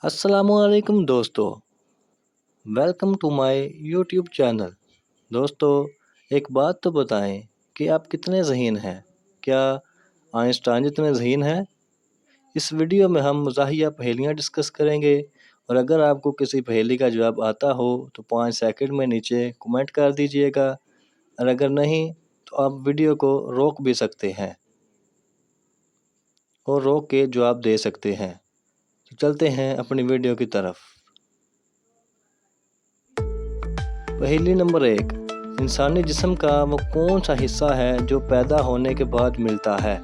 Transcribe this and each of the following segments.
अस्सलामुअलैकुम दोस्तों, welcome to my YouTube channel. दोस्तों, एक बात तो बताएं कि आप कितने ज़हीन हैं? क्या आइंस्टाइन जितने ज़हीन हैं? इस वीडियो में हम मज़ाहिया पहेलियाँ डिस्कस करेंगे और अगर आपको किसी पहेली का जवाब आता हो तो 5 सेकंड में नीचे कमेंट कर दीजिएगा और अगर नहीं तो आप वीडियो को रोक भी सकते हैं और रोक के जवाब दे सकते हैं। तो चलते हैं अपनी वीडियो की तरफ। पहेली नंबर 1, इंसानी जिस्म का वो कौन सा हिस्सा है जो पैदा होने के बाद मिलता है?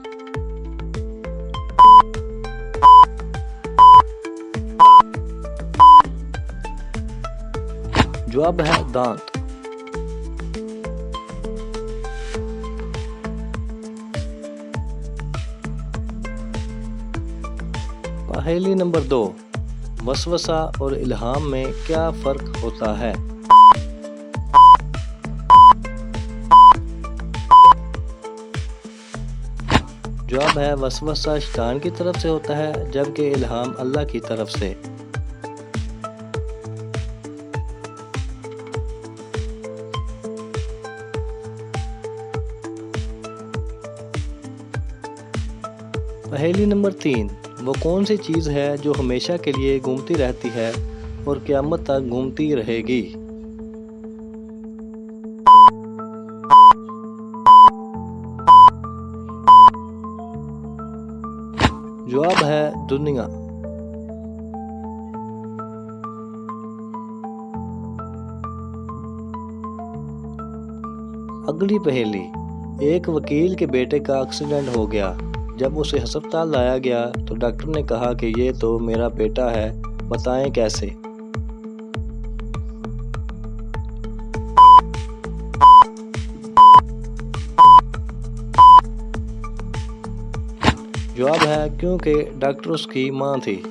जवाब है दांत। पहेली नंबर 2, वसवसा और इल्हाम में क्या फ़र्क होता है? जवाब है वसवसा शैतान की तरफ से होता है जबकि इल्हाम अल्लाह की तरफ से। पहेली नंबर 3, वो कौन सी चीज़ है जो हमेशा के लिए घूमती रहती है और क़यामत तक घूमती रहेगी? जवाब है दुनिया। अगली पहेली, एक वकील के बेटे का एक्सीडेंट हो गया। जब उसे अस्पताल लाया गया तो डॉक्टर ने कहा कि ये तो मेरा बेटा है, बताएं कैसे? जवाब है क्योंकि डॉक्टर उसकी मां थी।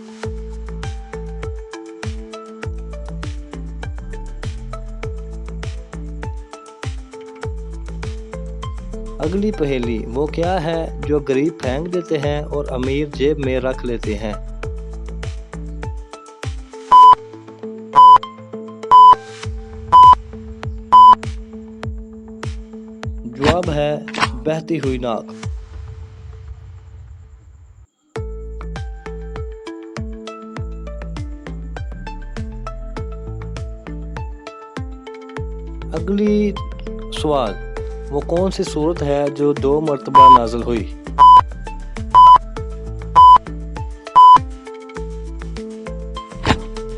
अगली पहेली, वो क्या है जो गरीब फेंक देते हैं और अमीर जेब में रख लेते हैं? जवाब है बहती हुई नाक। अगली सवाल, वो कौन सी सूरत है जो 2 मरतबा नाज़िल हुई?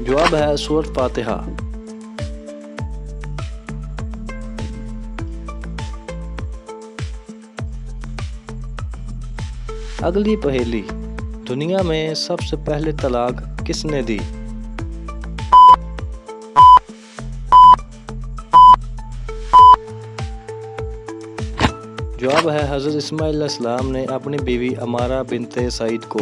जवाब है सूरत फातिहा। अगली पहेली, दुनिया में सबसे पहले तलाक किसने दी? जवाब है हज़रत इस्माइल अलैहिस्सलाम ने अपनी बीवी अमारा बिनते सईद को।